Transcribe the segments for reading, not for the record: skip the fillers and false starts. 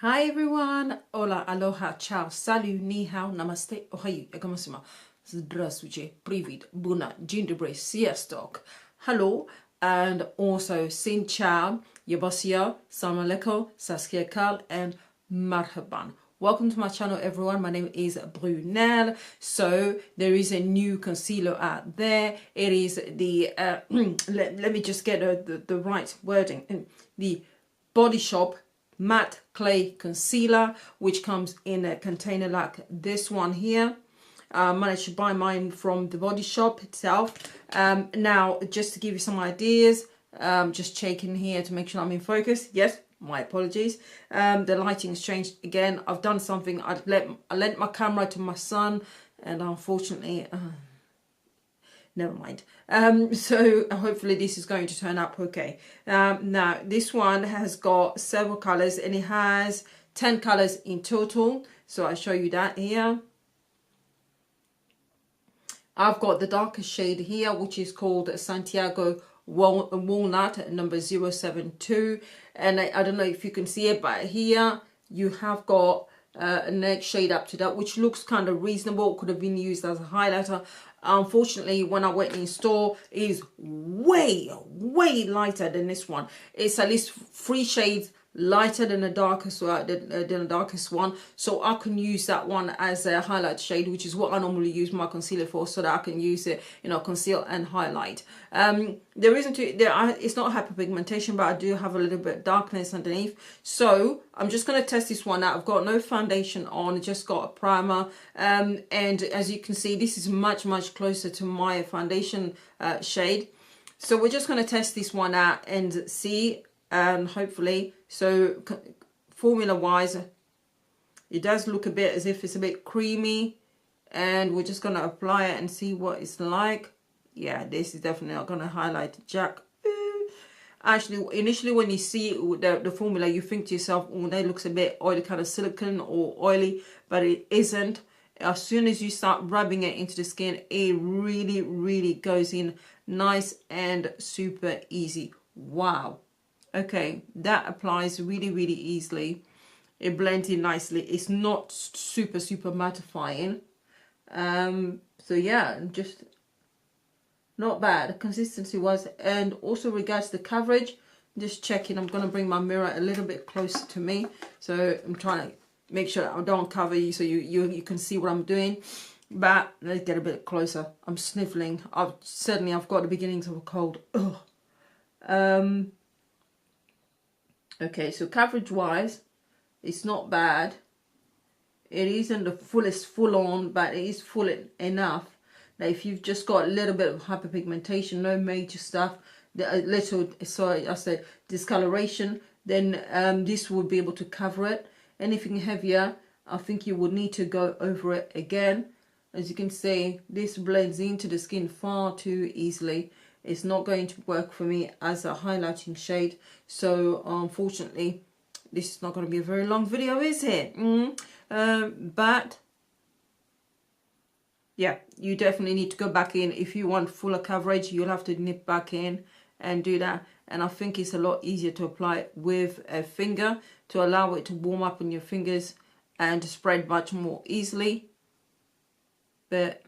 Hi everyone, hola, aloha, ciao, salut, ni hao, namaste, ohayo, egamasima, здравствуйте, привет, buna, dzień dobry, sziasztok, hello, and also sin ciao, yabasia, salam alaikum, saskia kal, and marhaban. Welcome to my channel everyone, my name is Brunel. So there is a new concealer out there. It is the, let me just get the right wording, the Body Shop matte clay concealer, which comes in a container like this one here. I managed to buy mine from the Body Shop itself. Now, just to give you some ideas, just checking here to make sure I'm in focus. Yes, my apologies. The lighting's changed again. I've done something. I lent my camera to my son, and unfortunately, never mind. So hopefully this is going to turn up okay. Now this one has got several colors and it has 10 colors in total. So I'll show you that here. I've got the darkest shade here, which is called Santiago Walnut number 072. And I don't know if you can see it, but here you have got a next shade up to that, which looks kind of reasonable. It could have been used as a highlighter. Unfortunately, when I went in store, it is way lighter than this one. It's at least 3 shades lighter than the darkest one, so I can use that one as a highlight shade, which is what I normally use my concealer for, so that I can use it, conceal and highlight. It's not hyperpigmentation, but I do have a little bit of darkness underneath. So I'm just going to test this one out. I've got no foundation on, just got a primer, and as you can see, this is much closer to my foundation shade. So we're just going to test this one out and see, and hopefully, so formula wise, it does look a bit as if it's a bit creamy, and we're just going to apply it and see what it's like. Yeah, this is definitely not going to highlight jack. Actually, initially when you see the formula, you think to yourself, oh, that looks a bit oily, kind of silicone or oily, but it isn't. As soon as you start rubbing it into the skin, it really goes in nice and super easy. Wow. Okay, that applies really easily. It blends in nicely. It's not super mattifying. So yeah, just not bad consistency wise. And also regards to the coverage, just checking. I'm going to bring my mirror a little bit closer to me, so I'm trying to make sure I don't cover you, so you can see what I'm doing. But let's get a bit closer. I'm sniffling. I've got the beginnings of a cold. Ugh. Okay, so coverage wise, it's not bad. It isn't the fullest full on, but it is full enough that if you've just got a little bit of hyperpigmentation, no major stuff, discoloration, then this would be able to cover it. Anything heavier, I think you would need to go over it again. As you can see, this blends into the skin far too easily. It's not going to work for me as a highlighting shade. So unfortunately, this is not going to be a very long video, is it? But yeah, you definitely need to go back in. If you want fuller coverage, you'll have to nip back in and do that. And I think it's a lot easier to apply it with a finger, to allow it to warm up on your fingers and to spread much more easily. But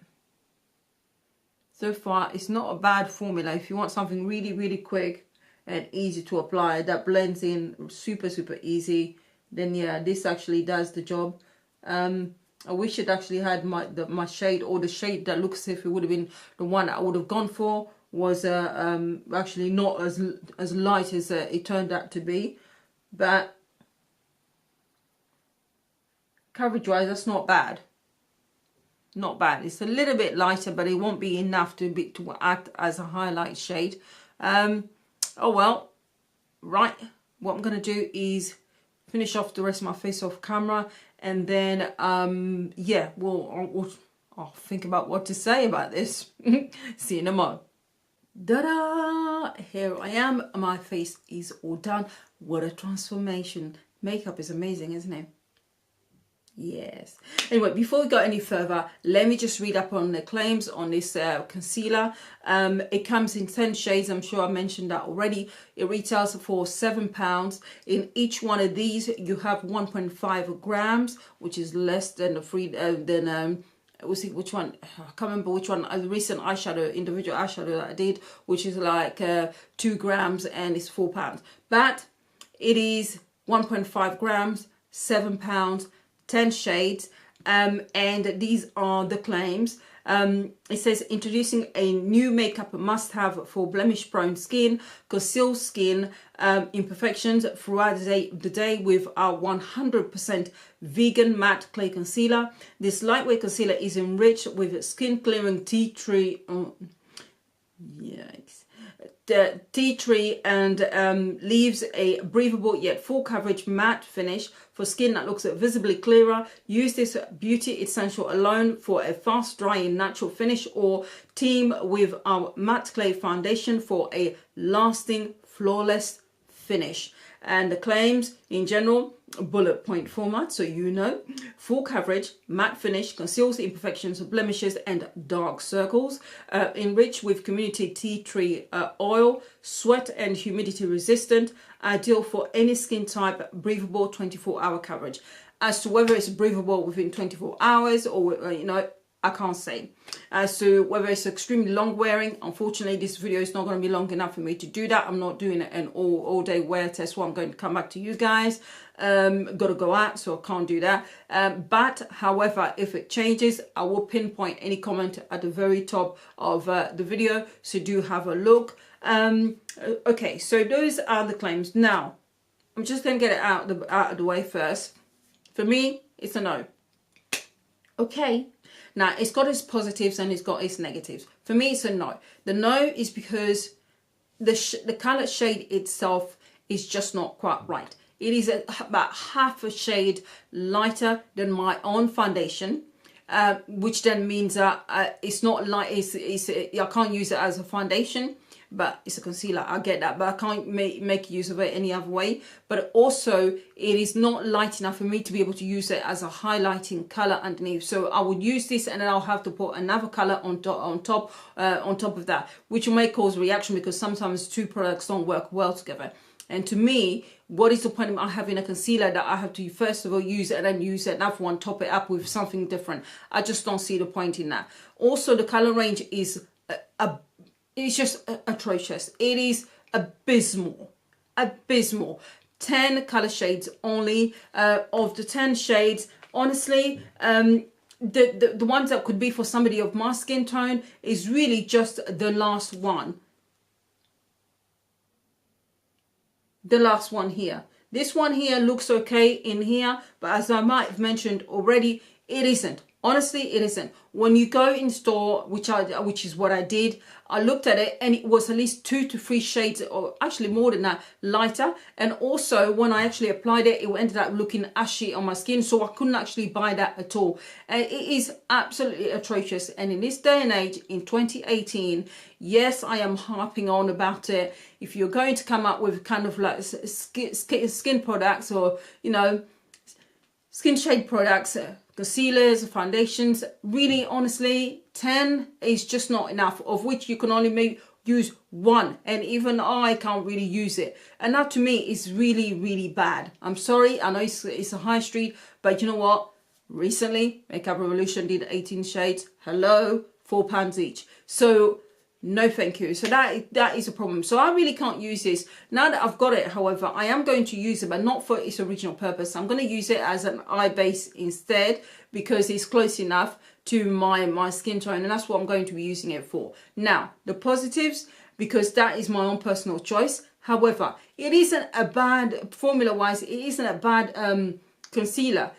so far, it's not a bad formula. If you want something really quick and easy to apply, that blends in super easy, then yeah, this actually does the job. I wish it actually had my shade, or the shade that looks as if it would have been the one I would have gone for was actually not as light as it turned out to be. But coverage wise, that's not bad. Not bad. It's a little bit lighter, but it won't be enough to act as a highlight shade. Oh well. Right, what I'm going to do is finish off the rest of my face off camera, and then yeah, I'll think about what to say about this. See you in a moment. Da-da! Here I am. My face is all done. What a transformation. Makeup is amazing, isn't it? Yes. Anyway, before we go any further, let me just read up on the claims on this concealer. It comes in 10 shades. I'm sure I mentioned that already. It retails for £7. In each one of these, you have 1.5 grams, which is less than the free we'll see which one. I can't remember which one. A recent eyeshadow, individual eyeshadow that I did, which is like 2 grams and it's £4. But it is 1.5 grams, £7. 10 shades, and these are the claims. It says introducing a new makeup must-have for blemish-prone skin, conceals skin imperfections throughout the day with our 100% vegan matte clay concealer. This lightweight concealer is enriched with skin-clearing tea tree. Yikes. The tea tree and leaves a breathable yet full coverage matte finish for skin that looks visibly clearer. Use this beauty essential alone for a fast drying natural finish, or team with our matte clay foundation for a lasting flawless finish. And the claims in general: bullet point format, so you know, full coverage, matte finish, conceals imperfections, blemishes and dark circles, enriched with community tea tree oil, sweat and humidity resistant, ideal for any skin type, breathable 24-hour coverage. As to whether it's breathable within 24 hours or, you know, I can't say. As to whether it's extremely long wearing, unfortunately this video is not going to be long enough for me to do that. I'm not doing an all day wear test, so I'm going to come back to you guys. Got to go out, so I can't do that. But however, if it changes, I will pinpoint any comment at the very top of the video, so do have a look. Okay, so those are the claims. Now I'm just going to get it out of the way first. For me, it's a no. Okay. Now, it's got its positives and it's got its negatives. For me, it's a no. The no is because the colour shade itself is just not quite right. It is about half a shade lighter than my own foundation, which then means that it's not light. I can't use it as a foundation, but it's a concealer. I get that, but I can't make use of it any other way. But also, it is not light enough for me to be able to use it as a highlighting color underneath. So I would use this, and then I'll have to put another color on top of that, which may cause reaction because sometimes two products don't work well together. And to me, what is the point of having a concealer that I have to first of all use it and then use another one, top it up with something different? I just don't see the point in that. Also, the color range is it's just atrocious. It is abysmal. 10 color shades only. Of the 10 shades, honestly, the ones that could be for somebody of my skin tone is really just the last one. The last one here. This one here looks okay in here, but as I might have mentioned already, it isn't. Honestly, it isn't. When you go in store, which is what I did, I looked at it and it was at least 2 to 3 shades, or actually more than that, lighter. And also when I actually applied it, it ended up looking ashy on my skin, so I couldn't actually buy that at all. And it is absolutely atrocious. And in this day and age, in 2018, yes, I am harping on about it. If you're going to come up with kind of like skin products, or, you know, skin shade products, concealers, foundations, really honestly, 10 is just not enough, of which you can only use one, and even I can't really use it. And that to me is really, really bad. I'm sorry, I know it's a high street, but you know what? Recently, Makeup Revolution did 18 shades. Hello, £4 each. So no thank you. So that is a problem. So I really can't use this. Now that I've got it, however, I am going to use it, but not for its original purpose. I'm going to use it as an eye base instead, because it's close enough to my skin tone, and that's what I'm going to be using it for. Now, the positives, because that is my own personal choice. However, it isn't a bad, formula-wise, it isn't a bad concealer.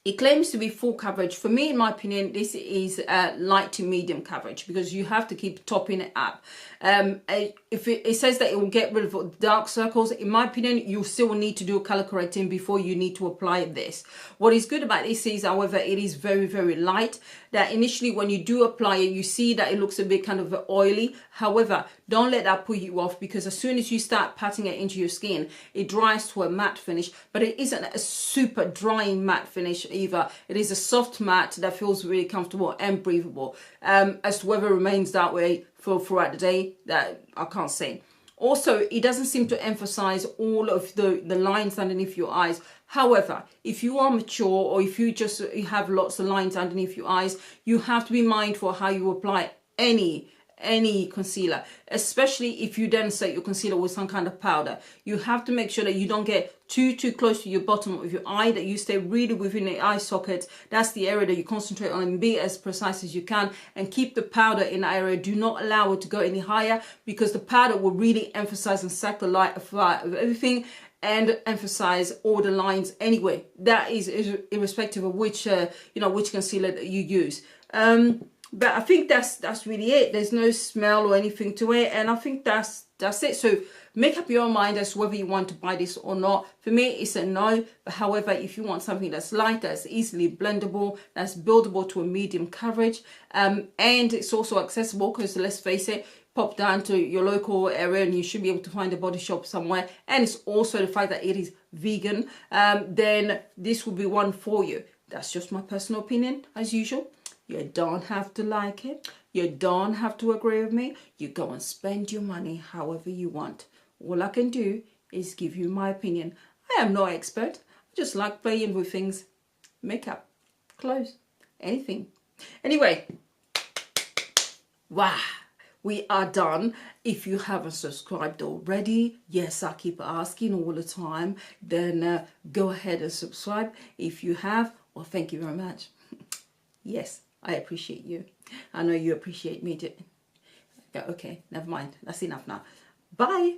It claims to be full coverage. For me, in my opinion, this is light to medium coverage because you have to keep topping it up. If it says that it will get rid of dark circles, in my opinion, you still need to do a color correcting before you need to apply this. What is good about this is, however, it is very, very light. That initially when you do apply it, you see that it looks a bit kind of oily. However, don't let that put you off, because as soon as you start patting it into your skin, it dries to a matte finish, but it isn't a super drying matte finish either. It is a soft matte that feels really comfortable and breathable. As to whether it remains that way throughout the day, that I can't say. Also, it doesn't seem to emphasize all of the lines underneath your eyes. However, if you are mature, or if you just have lots of lines underneath your eyes, you have to be mindful how you apply any concealer, especially if you then set your concealer with some kind of powder. You have to make sure that you don't get too close to your bottom of your eye, that you stay really within the eye socket. That's the area that you concentrate on, and be as precise as you can, and keep the powder in the area. Do not allow it to go any higher, because the powder will really emphasize and suck the light of everything and emphasize all the lines anyway. That is irrespective of which which concealer that you use. But I think that's really it. There's no smell or anything to it, and I think that's it. So make up your own mind as to whether you want to buy this or not. For me, it's a no. But however, if you want something that's light, that's easily blendable, that's buildable to a medium coverage, and it's also accessible, because let's face it, pop down to your local area and you should be able to find a body shop somewhere, and it's also the fact that it is vegan, then this will be one for you. That's just my personal opinion, as usual. You don't have to like it. You don't have to agree with me. You go and spend your money however you want. All I can do is give you my opinion. I am no expert. I just like playing with things. Makeup, clothes, anything. Anyway, wow, we are done. If you haven't subscribed already, yes, I keep asking all the time, then go ahead and subscribe. If you have, well, thank you very much. Yes, I appreciate you. I know you appreciate me too. Okay, never mind. That's enough now. Bye.